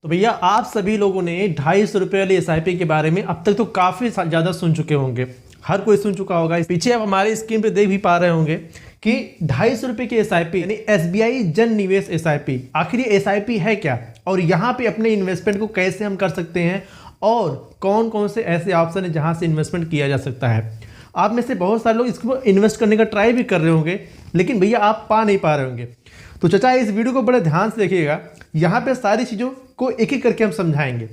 तो भैया आप सभी लोगों ने 250 रुपये वाली एसआईपी के बारे में अब तक तो काफ़ी ज़्यादा सुन चुके होंगे, हर कोई सुन चुका होगा। पीछे आप हमारे स्क्रीन पे देख भी पा रहे होंगे कि 250 रुपये की एसआईपी यानी एसबीआई जन निवेश एसआईपी, आखिर ये एसआईपी है क्या और यहाँ पे अपने इन्वेस्टमेंट को कैसे हम कर सकते हैं और कौन कौन से ऐसे ऑप्शन है जहाँ से इन्वेस्टमेंट किया जा सकता है। आप में से बहुत सारे लोग इसको इन्वेस्ट करने का ट्राई भी कर रहे होंगे, लेकिन भैया आप पा नहीं पा रहे होंगे। तो चाचा इस वीडियो को बड़े ध्यान से देखिएगा, यहाँ पे सारी चीज़ों को एक एक करके हम समझाएंगे।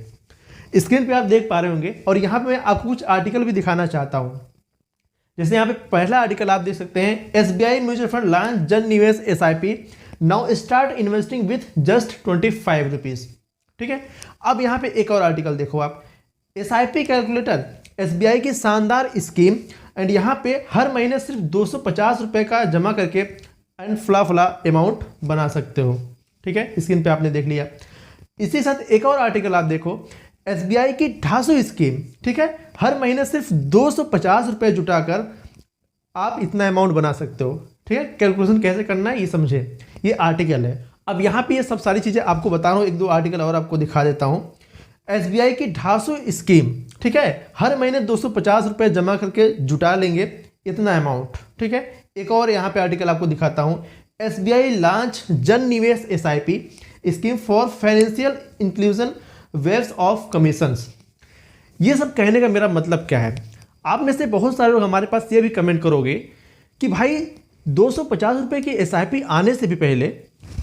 स्क्रीन पे आप देख पा रहे होंगे और यहाँ पे मैं आपको कुछ आर्टिकल भी दिखाना चाहता हूँ। जैसे यहाँ पे पहला आर्टिकल आप देख सकते हैं, एसबीआई म्यूचुअल फंड लॉन्च जन निवेश SIP, now start investing with just 25 rupees. ठीक है, अब यहाँ पे एक और आर्टिकल देखो आप, एसआईपी कैलकुलेटर एसबीआई की शानदार स्कीम एंड यहाँ पे हर महीने सिर्फ 250 रुपये का जमा करके एंड फला अमाउंट बना सकते हो। ठीक है, स्क्रीन पे आपने देख लिया। इसी साथ एक और आर्टिकल आप देखो, एसबीआई की 250 स्कीम, ठीक है, हर महीने सिर्फ 250 रुपये जुटाकर आप इतना अमाउंट बना सकते हो। ठीक है, कैलकुलेशन कैसे करना है ये समझे, ये आर्टिकल है। अब यहाँ पे ये सब सारी चीज़ें आपको बता रहा हूँ, एक दो आर्टिकल और आपको दिखा देता हूँ। एसबीआई की 250 स्कीम, ठीक है, हर महीने 250 रुपये जमा करके जुटा लेंगे इतना अमाउंट। ठीक है, एक और यहाँ पे आर्टिकल आपको दिखाता हूँ, एसबीआई लॉन्च जन निवेश SIP scheme for financial inclusion waves of commissions. ये सब कहने का मेरा मतलब क्या है, आप में से बहुत सारे लोग हमारे पास ये भी कमेंट करोगे कि भाई 250 रुपये की एसआईपी आने से भी पहले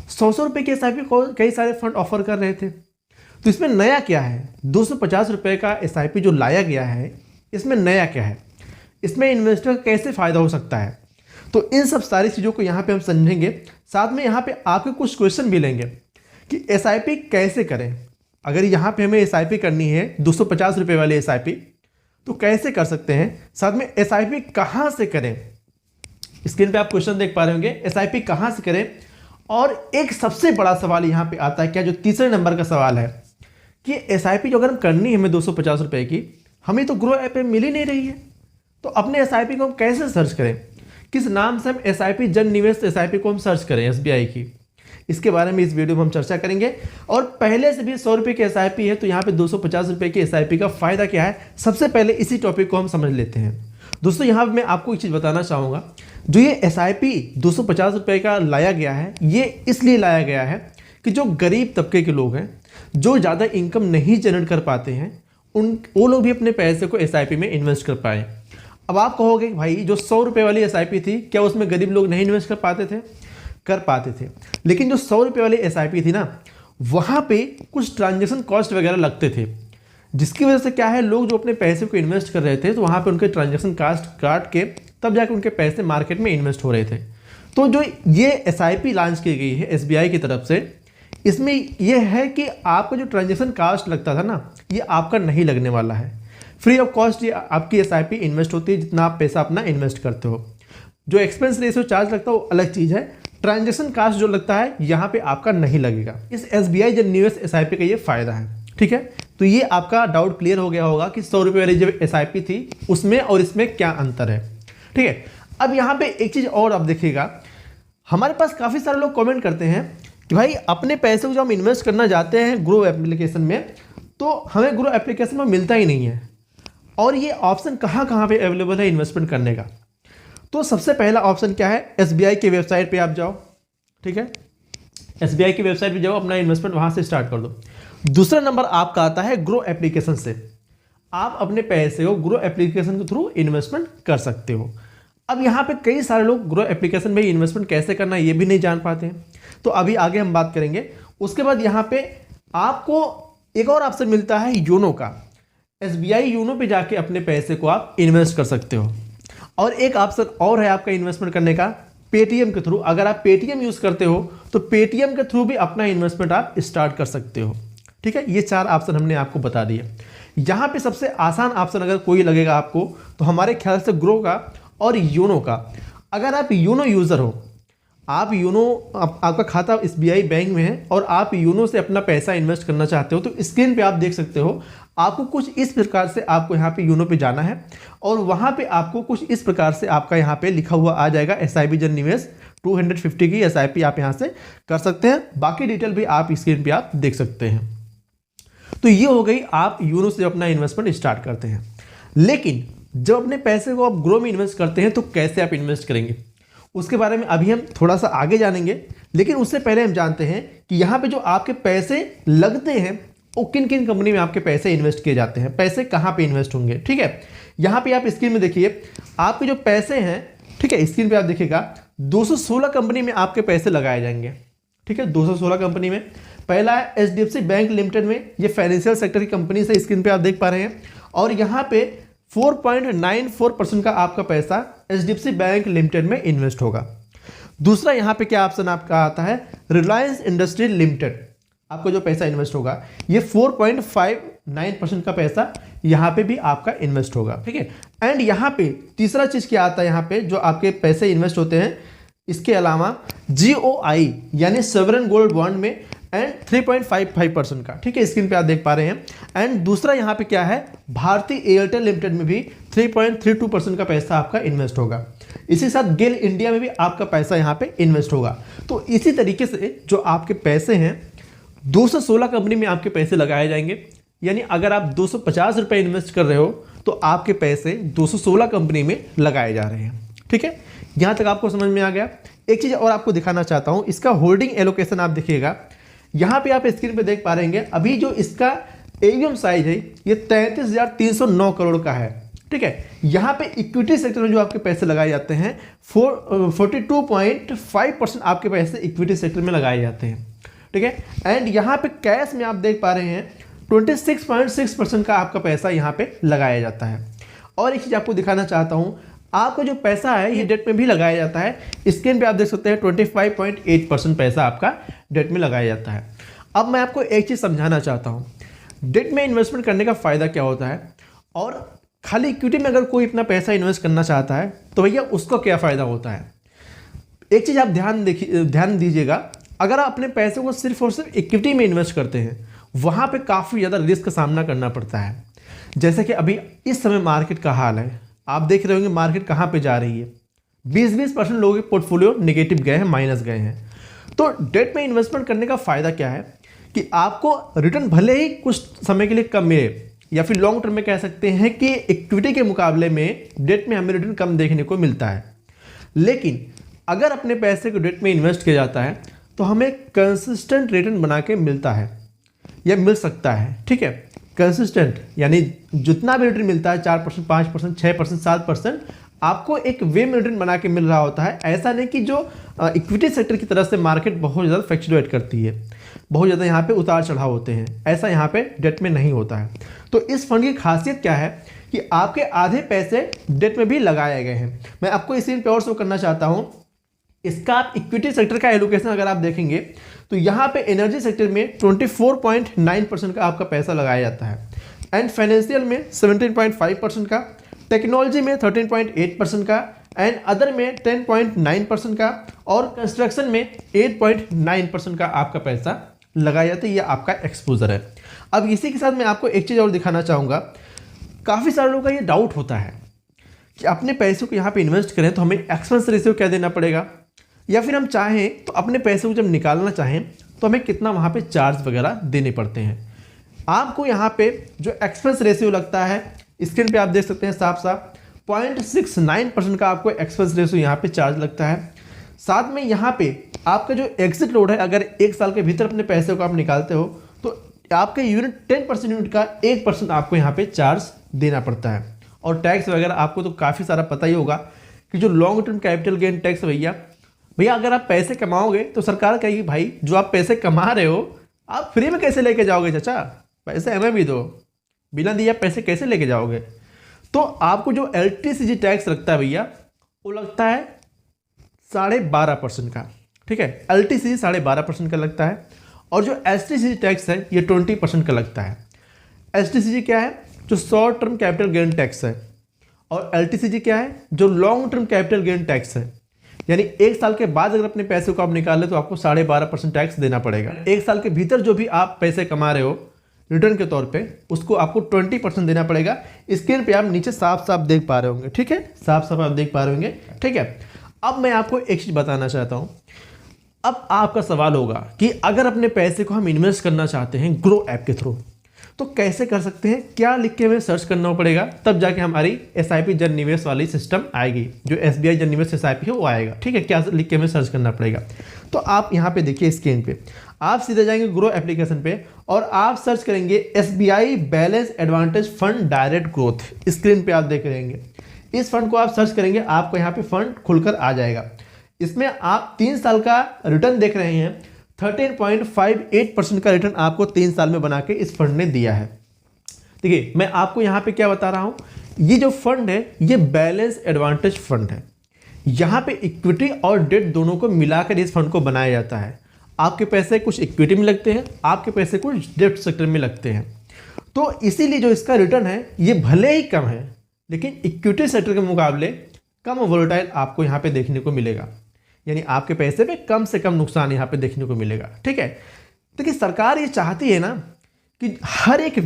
100 रुपये की एसआईपी को कई सारे फंड ऑफर कर रहे थे। तो इसमें नया क्या है, 250 रुपये का एसआईपी जो लाया गया है, इसमें नया क्या है, इसमें इन्वेस्टर का कैसे फ़ायदा हो सकता है। तो इन सब सारी चीज़ों को यहाँ पे हम समझेंगे। साथ में यहाँ पे आपके कुछ क्वेश्चन भी लेंगे कि एसआईपी कैसे करें। अगर यहाँ पे हमें एसआईपी करनी है 250 रुपये वाली एसआईपी, तो कैसे कर सकते हैं। साथ में एसआईपी कहाँ से करें, स्क्रीन पे आप क्वेश्चन देख पा रहे होंगे, एसआईपी कहाँ से करें। और एक सबसे बड़ा सवाल यहाँ पे आता है क्या, जो तीसरे नंबर का सवाल है कि एसआईपी जो अगर हम करनी है हमें 250 रुपये की, हमें तो ग्रो ऐप पे मिल ही नहीं रही है, तो अपने एसआईपी को हम कैसे सर्च करें, किस नाम से हम एसआईपी जन निवेश एसआईपी को हम सर्च करें एसबीआई की, इसके बारे में इस वीडियो में हम चर्चा करेंगे। और पहले से भी 100 रुपये की एसआईपी है, तो यहाँ पे 250 रुपये की एसआईपी का फ़ायदा क्या है, सबसे पहले इसी टॉपिक को हम समझ लेते हैं। दोस्तों यहाँ पर मैं आपको एक चीज़ बताना चाहूँगा, जो ये एसआईपी 250 रुपये का लाया गया है, ये इसलिए लाया गया है कि जो गरीब तबके के लोग हैं, जो ज़्यादा इनकम नहीं जनरेट कर पाते हैं, वो लोग भी अपने पैसे को एसआईपी में इन्वेस्ट कर पाएँ। अब आप कहोगे भाई जो 100 रुपये वाली एसआईपी थी, क्या उसमें गरीब लोग नहीं इन्वेस्ट कर पाते थे, कर पाते थे, लेकिन जो 100 रुपये वाली एसआईपी थी ना, वहाँ पे कुछ ट्रांजेक्शन कॉस्ट वगैरह लगते थे, जिसकी वजह से क्या है, लोग जो अपने पैसे को इन्वेस्ट कर रहे थे, तो वहाँ पे उनके ट्रांजेक्शन कॉस्ट काट के तब जाकर उनके पैसे मार्केट में इन्वेस्ट हो रहे थे। तो जो ये एसआईपी लॉन्च की गई है एसबीआई की तरफ से, इसमें यह है कि आपका जो ट्रांजेक्शन कॉस्ट लगता था ना, ये आपका नहीं लगने वाला है। फ्री ऑफ कॉस्ट ये आपकी एसआईपी इन्वेस्ट होती है, जितना आप पैसा अपना इन्वेस्ट करते हो। जो एक्सपेंस रेशियो चार्ज लगता है वो अलग चीज़ है, ट्रांजेक्शन कॉस्ट जो लगता है यहाँ पे आपका नहीं लगेगा। इस एसबीआई जन निवेश एसआईपी का ये फायदा है। ठीक है, तो ये आपका डाउट क्लियर हो गया होगा कि 100 रुपये वाली जो एसआईपी थी उसमें और इसमें क्या अंतर है। ठीक है, अब यहाँ पे एक चीज़ और आप देखिएगा, हमारे पास काफ़ी सारे लोग कमेंट करते हैं कि भाई अपने पैसे को जो हम इन्वेस्ट करना चाहते हैं ग्रो एप्लीकेशन में, तो हमें ग्रो एप्लीकेशन में मिलता ही नहीं है, और ये ऑप्शन कहाँ कहाँ पे अवेलेबल है इन्वेस्टमेंट करने का। तो सबसे पहला ऑप्शन क्या है, एसबीआई की वेबसाइट पे आप जाओ। ठीक है, एसबीआई की वेबसाइट पे जाओ, अपना इन्वेस्टमेंट वहाँ से स्टार्ट कर दो। दूसरा नंबर आपका आता है ग्रो एप्लीकेशन से, आप अपने पैसे को ग्रो एप्लीकेशन के थ्रू इन्वेस्टमेंट कर सकते हो। अब यहाँ पे कई सारे लोग ग्रो एप्लीकेशन में इन्वेस्टमेंट कैसे करना है ये भी नहीं जान पाते हैं, तो अभी आगे हम बात करेंगे। उसके बाद यहाँ पे आपको एक और ऑप्शन मिलता है योनो का, एसबीआई योनो पे जाके अपने पैसे को आप इन्वेस्ट कर सकते हो। और एक ऑप्शन और है आपका इन्वेस्टमेंट करने का, पेटीएम के थ्रू। अगर आप पेटीएम यूज़ करते हो तो पेटीएम के थ्रू भी अपना इन्वेस्टमेंट आप स्टार्ट कर सकते हो। ठीक है, ये 4 ऑप्शन हमने आपको बता दिए। यहाँ पे सबसे आसान ऑप्शन अगर कोई लगेगा आपको, तो हमारे ख्याल से ग्रो का और योनो का। अगर आप योनो यूज़र हो, आप योनो आपका खाता एसबीआई बैंक में है और आप योनो से अपना पैसा इन्वेस्ट करना चाहते हो, तो स्क्रीन पे आप देख सकते हो, आपको कुछ इस प्रकार से आपको यहाँ पे योनो पे जाना है और वहाँ पे आपको कुछ इस प्रकार से आपका यहाँ पे लिखा हुआ आ जाएगा एसआईपी जन निवेश 250 की एसआईपी आप यहाँ से कर सकते हैं। बाकी डिटेल भी आप स्क्रीन पे आप देख सकते हैं। तो ये हो गई आप यूनो से अपना इन्वेस्टमेंट स्टार्ट करते हैं। लेकिन जब अपने पैसे को आप ग्रो में इन्वेस्ट करते हैं तो कैसे आप इन्वेस्ट करेंगे, उसके बारे में अभी हम थोड़ा सा आगे जानेंगे। लेकिन उससे पहले हम जानते हैं कि यहाँ पे जो आपके पैसे लगते हैं वो किन किन कंपनी में आपके पैसे इन्वेस्ट किए जाते हैं, पैसे कहाँ पे इन्वेस्ट होंगे। ठीक है, यहाँ पे आप स्क्रीन में देखिए आपके जो पैसे हैं, ठीक है, स्क्रीन पे आप देखिएगा 216 कंपनी में आपके पैसे लगाए जाएंगे। ठीक है, 216 कंपनी में। पहला है HDFC बैंक लिमिटेड में, ये फाइनेंशियल सेक्टर की कंपनी से स्क्रीन पे आप देख पा रहे हैं, और यहाँ पे 4.94% का आपका पैसा HDFC बैंक लिमिटेड में इन्वेस्ट होगा। दूसरा यहाँ पे क्या ऑप्शन आपका आता है, रिलायंस इंडस्ट्री लिमिटेड, आपको जो पैसा इन्वेस्ट होगा ये 4.59% का पैसा यहाँ पे भी आपका इन्वेस्ट होगा। ठीक है, एंड यहाँ पे तीसरा चीज क्या आता है, यहाँ पे जो आपके पैसे इन्वेस्ट होते हैं इसके अलावा GOI यानी सॉवरेन गोल्ड बॉन्ड में एंड 3.55% का। ठीक है, स्क्रीन पे आप देख पा रहे हैं। एंड दूसरा यहाँ पे क्या है, भारतीय एयरटेल लिमिटेड में भी 3.32% का पैसा आपका इन्वेस्ट होगा। इसी साथ गेल इंडिया में भी आपका पैसा यहाँ पे इन्वेस्ट होगा। तो इसी तरीके से जो आपके पैसे हैं 216 कंपनी में आपके पैसे लगाए जाएंगे। यानी अगर आप 250 रुपये इन्वेस्ट कर रहे हो तो आपके पैसे 216 कंपनी में लगाए जा रहे हैं। ठीक है, यहाँ तक आपको समझ में आ गया। एक चीज़ और आपको दिखाना चाहता हूँ, इसका होल्डिंग एलोकेशन आप देखिएगा, यहाँ पे आप स्क्रीन पे देख पा रहे हैं अभी जो इसका AUM साइज है ये 33,309 करोड़ का है। ठीक है, यहाँ पे इक्विटी सेक्टर में जो आपके पैसे लगाए जाते हैं 42.5% आपके पैसे इक्विटी सेक्टर में लगाए जाते हैं। ठीक है, एंड यहाँ पे कैश में आप देख पा रहे हैं 26.6% का आपका पैसा यहाँ पे लगाया जाता है। और एक चीज़ आपको दिखाना चाहता हूँ, आपका जो पैसा है ये डेट में भी लगाया जाता है। स्क्रीन पे आप देख सकते हैं 25.8% पैसा आपका डेट में लगाया जाता है। अब मैं आपको एक चीज़ समझाना चाहता हूँ, डेट में इन्वेस्टमेंट करने का फ़ायदा क्या होता है, और खाली इक्विटी में अगर कोई इतना पैसा इन्वेस्ट करना चाहता है तो भैया उसको क्या फ़ायदा होता है। एक चीज़ आप ध्यान दीजिएगा, अगर आप अपने पैसे को सिर्फ और सिर्फ इक्विटी में इन्वेस्ट करते हैं वहाँ पे काफ़ी ज़्यादा रिस्क का सामना करना पड़ता है। जैसे कि अभी इस समय मार्केट का हाल है, आप देख रहे होंगे मार्केट कहाँ पे जा रही है, 20% लोगों के पोर्टफोलियो नेगेटिव गए हैं, माइनस गए हैं। तो डेट में इन्वेस्टमेंट करने का फ़ायदा क्या है कि आपको रिटर्न भले ही कुछ समय के लिए कम मिले, या फिर लॉन्ग टर्म में कह सकते हैं कि इक्विटी के मुकाबले में डेट में हमें रिटर्न कम देखने को मिलता है। लेकिन अगर अपने पैसे को डेट में इन्वेस्ट किया जाता है तो हमें कंसिस्टेंट रिटर्न बना के मिलता है या मिल सकता है। ठीक है, कंसिस्टेंट यानी जितना भी रिटर्न मिलता है 4%, 5%, 6%, 7%, आपको एक वे में रिटर्न बना के मिल रहा होता है। ऐसा नहीं कि जो इक्विटी सेक्टर की तरफ से मार्केट बहुत ज़्यादा फ्लक्चुएट करती है, बहुत ज़्यादा यहाँ पे उतार चढ़ाव होते हैं, ऐसा यहाँ पे डेट में नहीं होता है। तो इस फंड की खासियत क्या है कि आपके आधे पैसे डेट में भी लगाए गए हैं। मैं आपको इसी पे और शो करना चाहता हूँ, इसका आप इक्विटी सेक्टर का एलोकेशन अगर आप देखेंगे तो यहाँ पे एनर्जी सेक्टर में 24.9% का आपका पैसा लगाया जाता है, एंड फाइनेंशियल में 17.5% का, टेक्नोलॉजी में 13.8% का, एंड अदर में 10.9% का, और कंस्ट्रक्शन में 8.9% का आपका पैसा लगाया जाता है। ये आपका एक्सपोजर है। अब इसी के साथ मैं आपको एक चीज़ और दिखाना चाहूँगा, काफ़ी सारे लोगों का ये डाउट होता है कि अपने पैसों को यहाँ पे इन्वेस्ट करें तो हमें एक्सपेंस रेशियो क्या देना पड़ेगा, या फिर हम चाहें तो अपने पैसे को जब निकालना चाहें तो हमें कितना वहाँ पे चार्ज वगैरह देने पड़ते हैं। आपको यहाँ पे जो एक्सपेंस रेशियो लगता है स्क्रीन पे आप देख सकते हैं साफ साफ 0.69% का आपको एक्सपेंस रेशियो यहाँ पे चार्ज लगता है। साथ में यहाँ पे आपका जो एग्जिट लोड है, अगर 1 साल के भीतर अपने पैसे को आप निकालते हो तो आपके यूनिट 10% यूनिट का 1% आपको यहाँ पे चार्ज देना पड़ता है। और टैक्स वगैरह आपको तो काफ़ी सारा पता ही होगा कि जो long term capital gain tax भैया अगर आप पैसे कमाओगे तो सरकार कहेगी भाई जो आप पैसे कमा रहे हो आप फ्री में कैसे लेके जाओगे चाचा, पैसे हमें भी दो, बिना दिए आप पैसे कैसे लेके जाओगे। तो आपको जो LTCG टैक्स लगता है भैया वो लगता है 12.5% का। ठीक है, LTCG 12.5% का लगता है, और जो STCG टैक्स है ये 20% का लगता है। STCG क्या है, जो short term capital gain tax है, और LTCG क्या है, जो long term capital gain tax है। यानी 1 साल के बाद अगर अपने पैसे को आप निकाल ले तो आपको 12.5% टैक्स देना पड़ेगा। 1 साल के भीतर जो भी आप पैसे कमा रहे हो रिटर्न के तौर पे उसको आपको 20% देना पड़ेगा। स्क्रीन पे आप नीचे साफ साफ देख पा रहे होंगे। ठीक है, साफ साफ आप देख पा रहे होंगे। ठीक है, अब मैं आपको एक चीज़ बताना चाहता हूँ। अब आपका सवाल होगा कि अगर अपने पैसे को हम इन्वेस्ट करना चाहते हैं ग्रो ऐप के थ्रू तो कैसे कर सकते हैं, क्या लिख के हमें सर्च करना पड़ेगा, तब जाके हमारी SIP जन निवेश वाली सिस्टम आएगी, जो SBI जन निवेश SIP है वो आएगा। ठीक है, क्या लिख के हमें सर्च करना पड़ेगा। तो आप यहाँ पे देखिए स्क्रीन पे, आप सीधे जाएंगे ग्रो एप्लीकेशन पे और आप सर्च करेंगे SBI balance advantage fund direct growth. Screen पे आप देख रहेंगे, इस फंड को आप सर्च करेंगे, आपको यहाँ पे फंड खुलकर आ जाएगा। इसमें आप 3 साल का रिटर्न देख रहे हैं, 13.58% का रिटर्न आपको 3 साल में बना के इस फंड ने दिया है। देखिए मैं आपको यहाँ पे क्या बता रहा हूँ, ये जो फंड है ये बैलेंस एडवांटेज फंड है। यहाँ पे इक्विटी और डेट दोनों को मिलाकर इस फंड को बनाया जाता है। आपके पैसे कुछ इक्विटी में लगते हैं, आपके पैसे कुछ डेट सेक्टर में लगते हैं। तो इसीलिए जो इसका रिटर्न है ये भले ही कम है, लेकिन इक्विटी सेक्टर के मुकाबले कम वोलेटाइल आपको यहाँ पे देखने को मिलेगा, यानी आपके पैसे पे कम से कम नुकसान यहाँ पे देखने को मिलेगा। ठीक है, देखिए सरकार ये चाहती है ना कि हर एक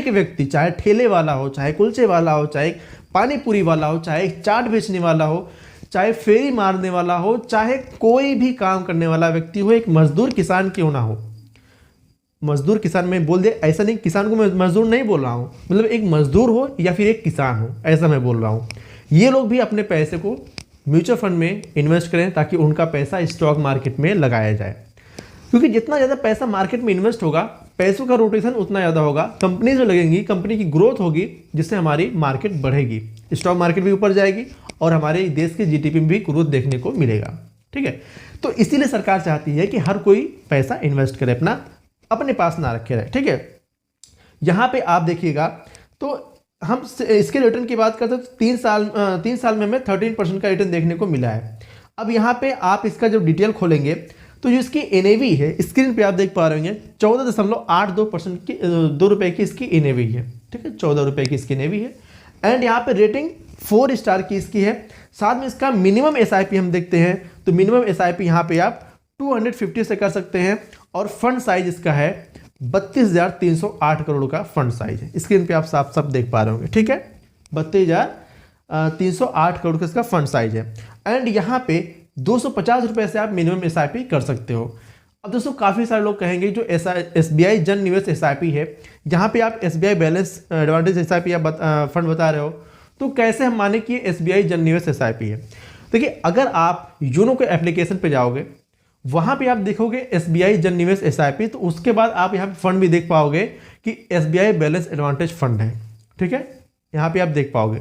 व्यक्ति चाहे ठेले वाला हो, चाहे कुलचे वाला हो, चाहे पानी पूरी वाला हो, चाहे चाट बेचने वाला हो, चाहे फेरी मारने वाला हो, चाहे कोई भी काम करने वाला व्यक्ति हो, एक मजदूर किसान क्यों ना हो। मजदूर किसान में बोल दे, ऐसा नहीं, किसान को मैं मजदूर नहीं बोल रहा हूँ, मतलब एक मजदूर हो या फिर एक किसान हो, ऐसा मैं बोल रहा हूँ। ये लोग भी अपने पैसे को म्यूचुअल फंड में इन्वेस्ट करें ताकि उनका पैसा स्टॉक मार्केट में लगाया जाए, क्योंकि जितना ज़्यादा पैसा मार्केट में इन्वेस्ट होगा, पैसों का रोटेशन उतना ज़्यादा होगा, कंपनी जो लगेंगी, कंपनी की ग्रोथ होगी, जिससे हमारी मार्केट बढ़ेगी, स्टॉक मार्केट भी ऊपर जाएगी और हमारे देश के GDP में भी ग्रोथ देखने को मिलेगा। ठीक है, तो इसीलिए सरकार चाहती है कि हर कोई पैसा इन्वेस्ट करे, अपने पास ना रखे रहे। ठीक है, यहाँ पे आप देखिएगा तो हम इसके रिटर्न की बात करते हैं तो 3 साल में हमें 13% का रिटर्न देखने को मिला है। अब यहाँ पे आप इसका जब डिटेल खोलेंगे तो जो इसकी NAV है, स्क्रीन पे आप देख पा रहे हैं 14.82% की ₹2 की इसकी NAV है। ठीक है, 14 रुपये की इसकी NAV है। एंड यहाँ पे रेटिंग 4 स्टार की इसकी है। साथ में इसका मिनिमम SIP हम देखते हैं तो मिनिमम SIP यहाँ पे आप 250 से कर सकते हैं और फंड साइज इसका है 32,308 करोड़ का फंड साइज है। स्क्रीन पे आप साफ साफ देख पा रहे होंगे। ठीक है, 32,308 करोड़ का इसका फंड साइज है। एंड यहाँ पे 250 रुपये से आप मिनिमम SIP कर सकते हो। अब दोस्तों काफ़ी सारे लोग कहेंगे जो SBI जन निवेश SIP है, यहाँ पे आप SBI बैलेंस एडवांटेज SIP आप फंड बता रहे हो, तो कैसे हम माने कि SBI जन निवेश SIP है। देखिए अगर आप यूनो के एप्लीकेशन पे जाओगे, वहाँ पे आप देखोगे SBI जन निवेश SIP, तो उसके बाद आप यहाँ पे फंड भी देख पाओगे कि SBI बैलेंस एडवांटेज फंड है। ठीक है, यहाँ पे आप देख पाओगे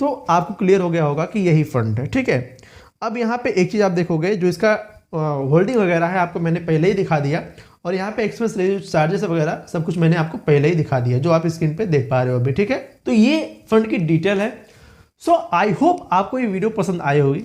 तो आपको क्लियर हो गया होगा कि यही फंड है। ठीक है, अब यहाँ पे एक चीज़ आप देखोगे, जो इसका होल्डिंग वगैरह है आपको मैंने पहले ही दिखा दिया, और यहाँ पे एक्सपेंस चार्जेस वगैरह सब कुछ मैंने आपको पहले ही दिखा दिया, जो आप स्क्रीन पे देख पा रहे हो अभी। ठीक है, तो ये फंड की डिटेल है। सो आई होप आपको ये वीडियो पसंद आई होगी।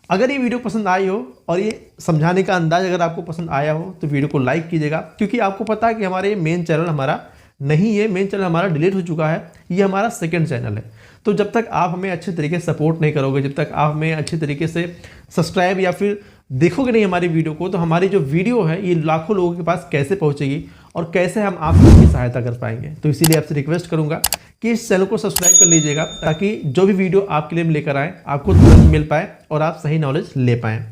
अगर ये वीडियो पसंद आई हो और ये समझाने का अंदाज अगर आपको पसंद आया हो तो वीडियो को लाइक कीजिएगा, क्योंकि आपको पता है कि हमारे मेन चैनल हमारा नहीं है, मेन चैनल हमारा डिलीट हो चुका है, ये हमारा सेकंड चैनल है। तो जब तक आप हमें अच्छे तरीके से सपोर्ट नहीं करोगे, जब तक आप हमें अच्छे तरीके से सब्सक्राइब या फिर देखोगे नहीं हमारी वीडियो को, तो हमारी जो वीडियो है ये लाखों लोगों के पास कैसे पहुंचेगी और कैसे हम आपकी सहायता कर पाएंगे। तो इसीलिए आपसे रिक्वेस्ट करूंगा कि इस चैनल को सब्सक्राइब कर लीजिएगा, ताकि जो भी वीडियो आपके लिए लेकर आए आपको तुरंत मिल पाए और आप सही नॉलेज ले पाएँ।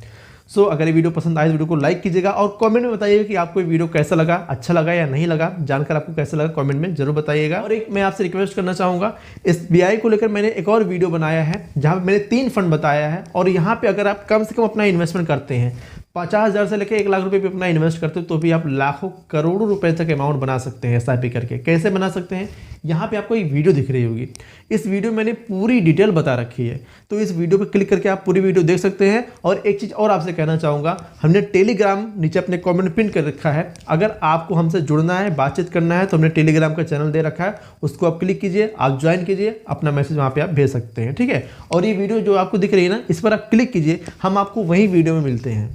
सो अगर ये वीडियो पसंद आए तो वीडियो को लाइक कीजिएगा और कमेंट में बताइएगा कि आपको ये वीडियो कैसा लगा, अच्छा लगा या नहीं लगा, जानकर आपको कैसा लगा कमेंट में जरूर बताइएगा। और एक मैं आपसे रिक्वेस्ट करना चाहूँगा, SBI को लेकर मैंने एक और वीडियो बनाया है जहाँ पे मैंने 3 फंड बताया है, और यहाँ पे अगर आप कम से कम अपना इन्वेस्टमेंट करते हैं, 50,000 से लेकर 1 लाख रुपए पे अपना इन्वेस्ट करते हो, तो भी आप लाखों करोड़ों रुपए तक अमाउंट बना सकते हैं SIP करके। कैसे बना सकते हैं, यहाँ पे आपको एक वीडियो दिख रही होगी, इस वीडियो में मैंने पूरी डिटेल बता रखी है, तो इस वीडियो पे क्लिक करके आप पूरी वीडियो देख सकते हैं। और एक चीज़ और आपसे कहना चाहूँगा, हमने टेलीग्राम नीचे अपने कमेंट पिन कर रखा है, अगर आपको हमसे जुड़ना है, बातचीत करना है, तो हमने टेलीग्राम का चैनल दे रखा है, उसको आप क्लिक कीजिए, आप ज्वाइन कीजिए, अपना मैसेज वहाँ पर आप भेज सकते हैं। ठीक है, और ये वीडियो जो आपको दिख रही है ना, इस पर आप क्लिक कीजिए, हम आपको वही वीडियो में मिलते हैं।